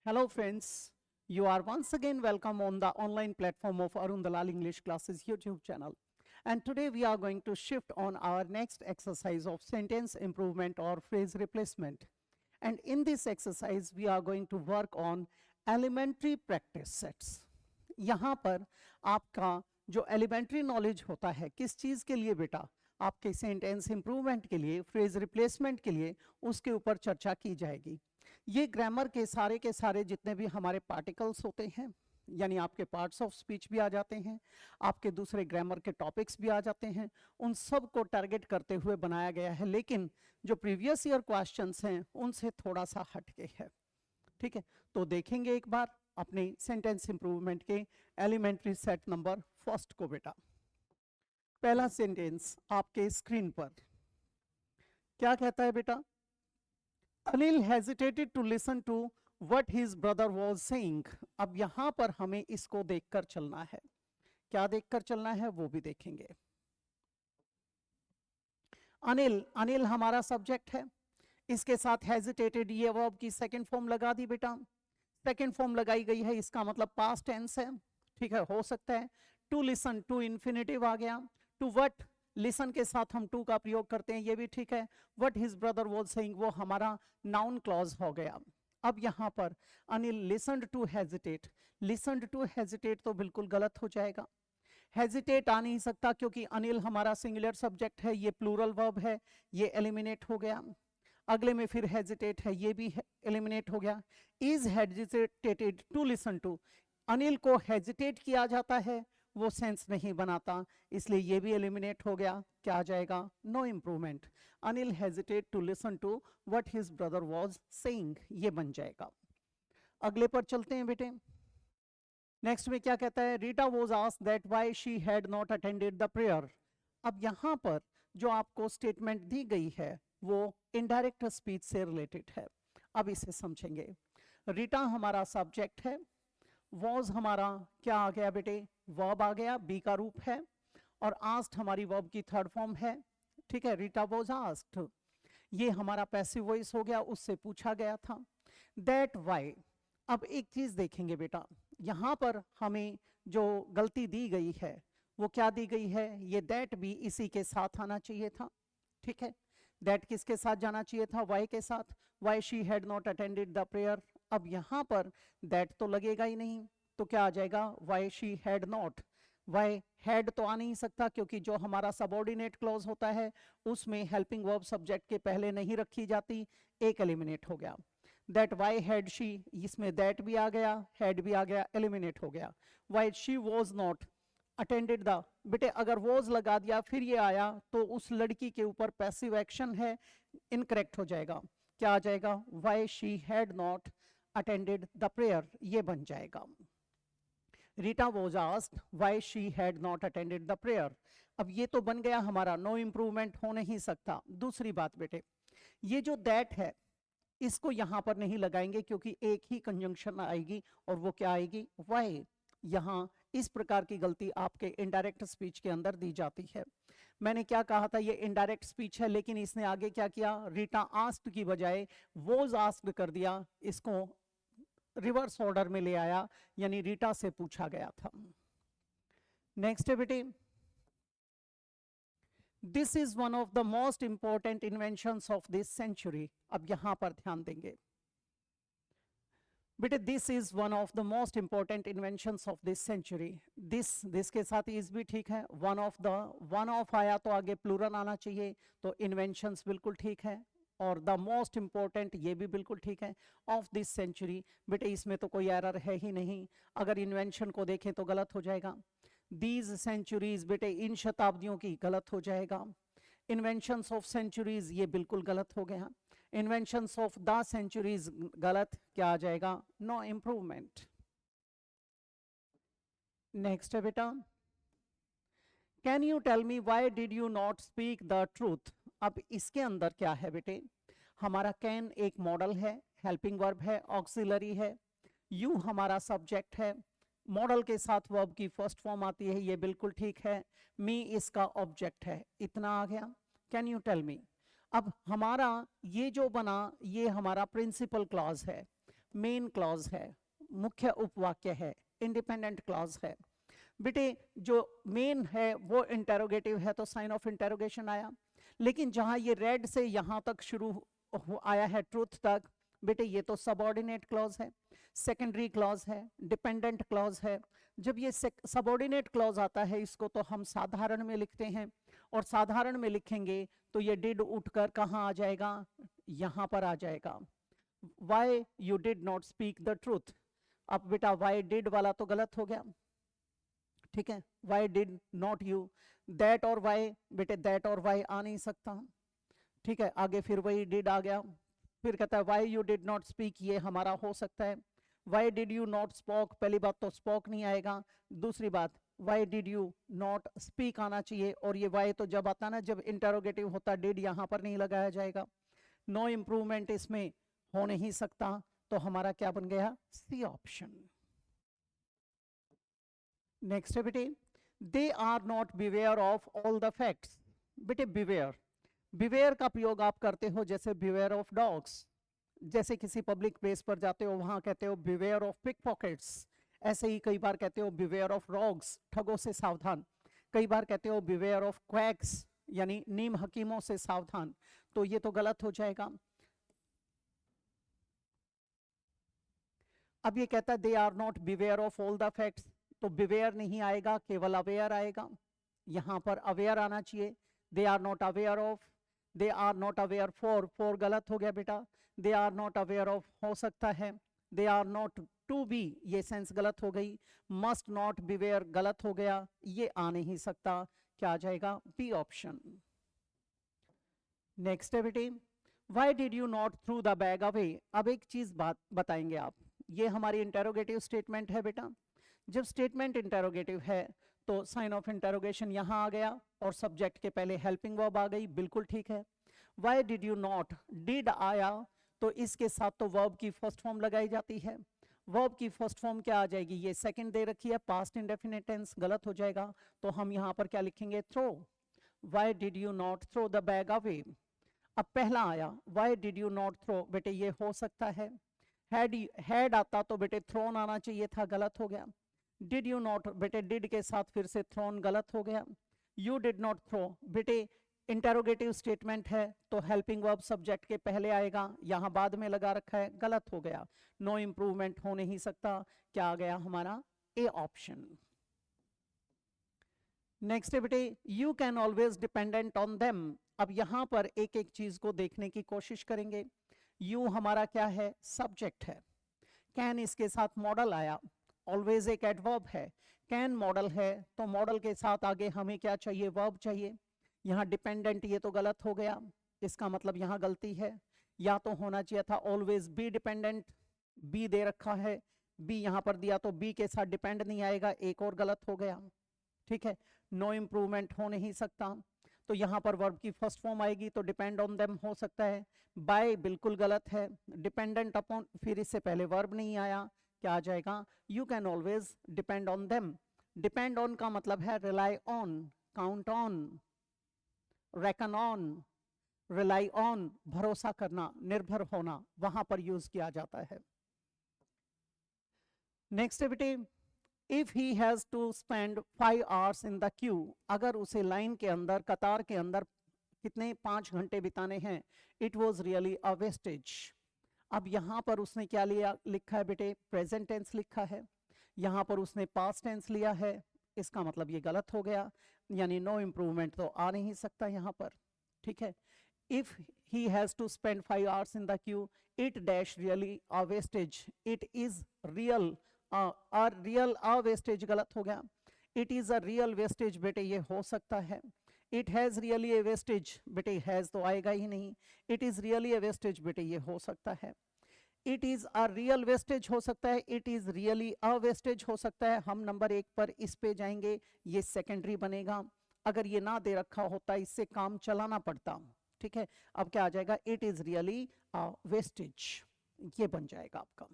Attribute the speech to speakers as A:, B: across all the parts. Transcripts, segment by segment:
A: Hello friends, you are once again welcome on the online platform of Arun Dalal English Classes YouTube channel. And today we are going to shift on our next exercise of sentence improvement or phrase replacement. And in this exercise we are going to work on elementary practice sets. यहाँ पर आपका जो elementary knowledge होता है किस चीज़ के लिए बेटा, आपके सेंटेंस इंप्रूवमेंट के लिए, फ्रेज रिप्लेसमेंट के लिए, उसके ऊपर चर्चा की जाएगी। ये ग्रामर के सारे जितने भी हमारे पार्टिकल्स होते हैं, यानी आपके पार्ट्स ऑफ स्पीच भी आ जाते हैं, आपके दूसरे ग्रामर के टॉपिक्स भी आ जाते हैं, उन सब को टारगेट करते हुए बनाया गया है। लेकिन जो प्रीवियस ईयर क्वेश्चंस हैं उनसे थोड़ा सा हटके है। ठीक है, तो देखेंगे एक बार अपने सेंटेंस इंप्रूवमेंट के एलिमेंट्री सेट नंबर फर्स्ट को बेटा। पहला सेंटेंस आपके स्क्रीन पर क्या कहता है बेटा? Anil hesitated to listen to what his brother was saying. अब यहां पर हमें इसको देखकर चलना है। क्या देखकर चलना है वो भी देखेंगे। अनिल, अनिल हमारा सब्जेक्ट है, इसके साथ हेजिटेटेड ये वर्ब की सेकंड फॉर्म लगा दी बेटा। सेकंड फॉर्म लगाई गई है, इसका मतलब पास्ट टेंस है। ठीक है, हो सकता है टू लिसन, टू इन्फिनेटिव आ गया। टू व्हाट, लिसन के साथ हम टू का प्रयोग करते हैं, ये भी ठीक है। What his brother was saying वो हमारा नाउन क्लॉज हो गया। अब यहां पर Anil listened to hesitate, listened to hesitate तो बिल्कुल गलत हो जाएगा। हेजिटेट आ नहीं सकता क्योंकि अनिल हमारा सिंगुलर सब्जेक्ट है, ये प्लूरल वर्ब है, ये एलिमिनेट हो गया। अगले में फिर हेजिटेट है, ये भी एलिमिनेट हो गया। Is hesitated to listen to, Anil को हेजिटेट किया जाता है, वो सेंस नहीं बनाता, इसलिए ये भी एलिमिनेट हो गया। क्या आ जाएगा? No improvement. Anil hesitate to listen to what his brother was saying, ये बन जाएगा। अगले पर चलते हैं बेटे। नेक्स्ट में क्या कहता है? Rita was asked that why she had not attended the prayer. अब यहां पर जो आपको स्टेटमेंट दी गई है वो इनडायरेक्ट स्पीच से रिलेटेड है। अब इसे समझेंगे। रीटा हमारा सब्जेक्ट है, वॉज हमारा क्या आ गया बेटे? वर्ब आ गया, बी का रूप है, और आस्क्ड हमारी वर्ब की थर्ड फॉर्म है। ठीक है, रीटा वॉज आस्क्ड, ये हमारा पैसिव वॉइस हो गया, उससे पूछा गया था। दैट वाई, अब एक चीज देखेंगे बेटा, यहां पर हमें जो गलती दी गई है वो क्या दी गई है? ये दैट भी इसी के साथ आना चाहिए था। ठीक है, दैट किसके साथ जाना चाहिए था? वाई के साथ। Y she had not attended the prayer. अब यहां पर दैट तो लगेगा ही नहीं, तो क्या आ जाएगा? Why she had not. Why had तो आ नहीं सकता क्योंकि जो हमारा सबऑर्डिनेट क्लॉज होता है उसमें हेल्पिंग वर्ब सब्जेक्ट के पहले नहीं रखी जाती, एक एलिमिनेट हो गया। दैट वाई हैड शी, इसमें दैट भी आ गया, हैड भी आ गया, एलिमिनेट हो गया। Why she was not attended the, बेटे अगर वॉज लगा दिया फिर ये आया तो उस लड़की के ऊपर पैसिव एक्शन है, इनकरेक्ट हो जाएगा। क्या आ जाएगा? Why she had not attended the prayer, ये बन जाएगा। Rita was asked why she had not attended the prayer. अब ये तो बन गया हमारा, नो इम्प्रूवमेंट हो नहीं सकता। दूसरी बात बेटे, ये जो दैट है इसको यहां पर नहीं लगाएंगे क्योंकि एक ही कंजंक्शन आएगी और वो क्या आएगी? वाई। यहां इस प्रकार की गलती आपके इनडायरेक्ट स्पीच के अंदर दी जाती है। मैंने क्या कहा था? ये इनडायरेक्ट स्पीच है, लेकिन इसने आगे क्या किया? रीटा आस्क्ड की बजाय वॉज आस्क्ड कर दिया, इसको रिवर्स ऑर्डर में ले आया, यानी रीटा से पूछा गया था। नेक्स्ट है बेटे, this is one of the most important inventions of this century. अब यहां पर ध्यान देंगे बेटे, this is one of the most important inventions of this century. This के साथ इज भी ठीक है, one of the, one of आया तो आगे प्लूरल आना चाहिए, तो इन्वेंशंस बिल्कुल ठीक है, और द मोस्ट इंपॉर्टेंट ये भी बिल्कुल ठीक है। ऑफ दिस सेंचुरी, बेटे इसमें तो कोई एरर है ही नहीं, अगर इन्वेंशन को देखें तो गलत हो जाएगा। दीज सेंचुरीज, बेटे इन शताब्दियों की, गलत हो जाएगा। इन्वेंशंस ऑफ सेंचुरीज, ये बिल्कुल गलत हो गया। इन्वेंशंस ऑफ द सेंचुरीज, गलत। क्या आ जाएगा? No improvement. नेक्स्ट है बेटा, can you tell me why did you not speak the truth. अब इसके अंदर क्या है बेटे? हमारा कैन एक मॉडल है, हेल्पिंग वर्ब है, ऑक्सिलरी है, यू हमारा सब्जेक्ट है, मॉडल के साथ वर्ब की फर्स्ट फॉर्म आती है, ये बिल्कुल ठीक है। मी इसका ऑब्जेक्ट है, इतना आ गया। कैन यू टेल मी, अब हमारा ये जो बना ये हमारा प्रिंसिपल क्लॉज है। मेन क्लॉज है, मुख्य उपवाक्य है, इंडिपेंडेंट क्लॉज है। बेटे जो मेन है वो इंटेरोगेटिव है तो साइन ऑफ इंटेरोगेशन आया, लेकिन जहां ये रेड से यहां तक शुरू आया है ट्रुथ तक, बेटे ये तो सबऑर्डिनेट क्लॉज है, सेकेंडरी क्लॉज है, डिपेंडेंट क्लॉज है। जब ये सबऑर्डिनेट क्लॉज आता है इसको तो हम साधारण में लिखते हैं, और साधारण में लिखेंगे तो ये डिड उठकर कहाँ आ जाएगा, यहां पर आ जाएगा। Why you did not speak the truth. अब बेटा वाई डिड वाला तो गलत हो गया, ठीक है, why did not you, that और वाई, बेटे दैट और वाई आ नहीं सकता, ठीक है, आगे फिर वही डिड आ गया, फिर कहता है why you did not speak, ये हमारा हो सकता है। Y did you not spoke, पहली बात तो स्पोक नहीं आएगा, दूसरी बात Y did you not speak आना चाहिए, और ये वाई तो जब आता ना जब इंटरोगेटिव होता, डिड यहां पर नहीं लगाया जाएगा। नो इम्प्रूवमेंट इसमें हो नहीं सकता, तो हमारा क्या बन गया, सी ऑप्शन। नेक्स्ट है बेटे, they are not beware of all the facts. बेटे बिवेयर, बिवेयर का प्रयोग आप करते हो जैसे बिवेयर ऑफ डॉग्स, जैसे किसी पब्लिक प्लेस पर जाते हो वहां कहते हो बिवेयर ऑफ पिक पॉकेट्स, ऐसे ही कई बार कहते हो बिवेयर ऑफ रॉग्स, ठगों से सावधान, कई बार कहते हो बिवेयर ऑफ क्वैक्स, यानी नीम हकीमों से सावधान, तो ये तो गलत हो जाएगा। अब ये कहता है they are not beware of all the facts, तो बिवेयर नहीं आएगा, केवल अवेयर आएगा, यहां पर अवेयर आना चाहिए। They are not aware of, they are not aware for गलत हो गया बेटा, they are not aware of हो सकता है, they are not to be, ये सेंस गलत हो गई, मस्ट नॉट बिवेयर गलत हो गया, ये आ नहीं सकता, क्या आ जाएगा, बी ऑप्शन। नेक्स्ट है बेटे, Y did you not through the bag away. अब एक चीज बात बताएंगे आप, ये हमारी इंटेरोगेटिव स्टेटमेंट है बेटा, जब स्टेटमेंट इंटेरोगेटिव है तो साइन ऑफ इंटेरोगेशन यहां आ गया और सब्जेक्ट के पहले हेल्पिंग वर्ब आ गई, बिल्कुल ठीक है। Y did you not, did आया तो इसके साथ तो वर्ब की फर्स्ट फॉर्म लगाई जाती है, वर्ब की फर्स्ट फॉर्म क्या आ जाएगी, ये सेकंड दे रखी है, पास्ट इंडेफिनिट टेंस, गलत हो जाएगा, तो हम यहां पर क्या लिखेंगे, throw. Why did you not throw the bag away. अब पहला आया why did you not throw, बेटे ये हो सकता है, हैड आता तो बेटे थ्रोन आना चाहिए था, गलत हो गया। डिड यू नॉट, बेटे डिड के साथ फिर से थ्रोन गलत हो गया। यू डिड नॉट थ्रो, बेटे इंटेरोगेटिव स्टेटमेंट है तो हेल्पिंग वर्ब सब्जेक्ट के पहले आएगा, यहां बाद में लगा रखा है, गलत हो गया, नो इंप्रूवमेंट हो नहीं सकता, क्या आ गया हमारा, ए ऑप्शन। नेक्स्ट है बेटे, you can always dependent on them. अब यहां पर एक एक चीज को देखने की कोशिश करेंगे। यू हमारा क्या है, सब्जेक्ट है, कैन इसके साथ मॉडल आया, ऑलवेज एक एडवर्ब है, कैन मॉडल है तो मॉडल के साथ आगे हमें क्या चाहिए, वर्ब चाहिए। यहाँ डिपेंडेंट, ये तो गलत हो गया, इसका मतलब यहाँ गलती है, या तो होना चाहिए था ऑलवेज बी डिपेंडेंट, बी दे रखा है, बी यहाँ पर दिया तो बी के साथ डिपेंड नहीं आएगा, एक और गलत हो गया, ठीक है, नो इम्प्रूवमेंट हो नहीं सकता, तो यहाँ पर वर्ब की फर्स्ट फॉर्म आएगी तो डिपेंड ऑन देम हो सकता है। बाय बिल्कुल गलत है, डिपेंडेंट अपॉन, फिर इससे पहले वर्ब नहीं आया, क्या आ जाएगा, you can always depend on them. Depend on का मतलब है rely on, count on, reckon on, rely on, भरोसा करना, निर्भर होना, वहां पर यूज किया जाता है। नेक्स्ट बेटे, if he has to spend 5 hours in the queue, अगर उसे लाइन के अंदर, कतार के अंदर कितने 5 घंटे बिताने हैं, it was really a wastage. अब यहां पर उसने क्या लिया, लिखा है बेटे, प्रेजेंट टेंस लिखा है, यहां पर उसने पास्ट टेंस लिया है, इसका मतलब ये गलत हो गया, यानी नो इम्प्रूवमेंट तो आ नहीं सकता यहां पर, ठीक है। If he has to spend 5 hours in the queue, it dash really a wastage, it is real real a wastage गलत हो गया, it is a real wastage, बेटे ये हो सकता है। It has really a wastage, बेटे हैज तो आएगा ही नहीं, it is really a wastage, बेटे ये हो सकता है। It is a real wastage हो सकता है, it is really a wastage हो सकता है, हम नंबर 1 पर इस पे जाएंगे, ये सेकेंडरी बनेगा, अगर ये ना दे रखा होता इससे काम चलाना पड़ता, ठीक है। अब क्या आ जाएगा, it is really a wastage, ये बन जाएगा आपका।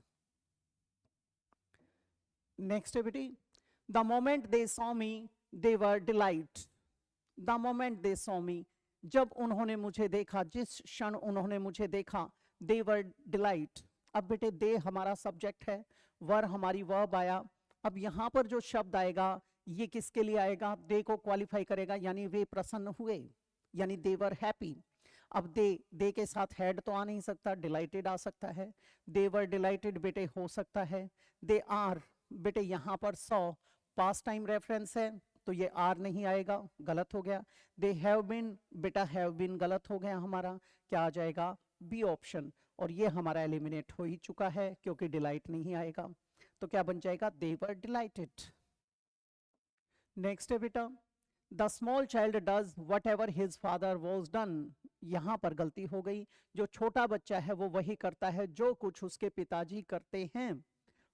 A: नेक्स्ट बेटी, the moment they saw me they were delight. The moment they saw me, जब उन्होंने मुझे देखा, जिस क्षण उन्होंने मुझे देखा, दे वर डिलाइट। अब बेटे दे हमारा सब्जेक्ट है, वर हमारी वर्ब आया। अब यहाँ पर जो शब्द आएगा ये किसके लिए आएगा, दे को क्वालिफाई करेगा, यानी वे प्रसन्न हुए, यानी दे वर हैप्पी। अब दे के साथ हैड तो आ नहीं सकता, डिलाइटेड आ सकता है, दे वर डिलाइटेड बेटे हो सकता है। दे आर बेटे यहाँ पर सॉ पास्ट टाइम रेफरेंस है तो ये आर नहीं आएगा, गलत हो गया। दे हैव बीन बेटा हैव बीन गलत हो गया हमारा, क्या आ जाएगा, बी ऑप्शन। और ये हमारा एलिमिनेट हो ही चुका है क्योंकि डिलाइट नहीं आएगा, तो क्या बन जाएगा, दे वर डिलाइटेड। नेक्स्ट है बेटा, the small child does what ever his father was done. यहाँ पर गलती हो गई, जो छोटा बच्चा है वो वही करता है जो कुछ उसके पिताजी करते हैं।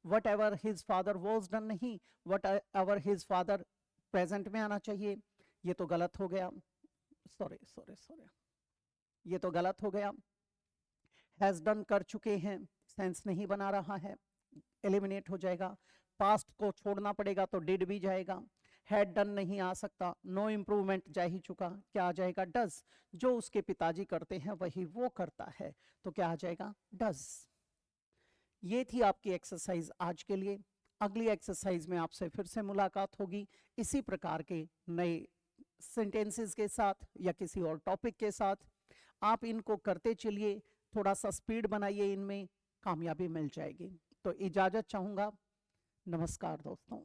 A: Whatever his father was done नहीं, whatever his father present में आना चाहिए, ये तो गलत हो गया, सॉरी सॉरी सॉरी, ये तो गलत हो गया। हैज डन कर चुके हैं, सेंस नहीं बना रहा है, एलिमिनेट हो जाएगा। पास्ट को छोड़ना पड़ेगा तो डिड भी जाएगा, हैड डन नहीं आ सकता, नो इम्प्रूवमेंट जा ही चुका, क्या आ जाएगा, डज। जो उसके पिताजी करते हैं वही वो करता है, तो क्या आ जाएगा, डज। ये थी आपकी एक्सरसाइज आज के लिए। अगली एक्सरसाइज में आपसे फिर से मुलाकात होगी इसी प्रकार के नए सेंटेंसेस के साथ या किसी और टॉपिक के साथ। आप इनको करते चलिए, थोड़ा सा स्पीड बनाइए, इनमें कामयाबी मिल जाएगी। तो इजाजत चाहूंगा, नमस्कार दोस्तों।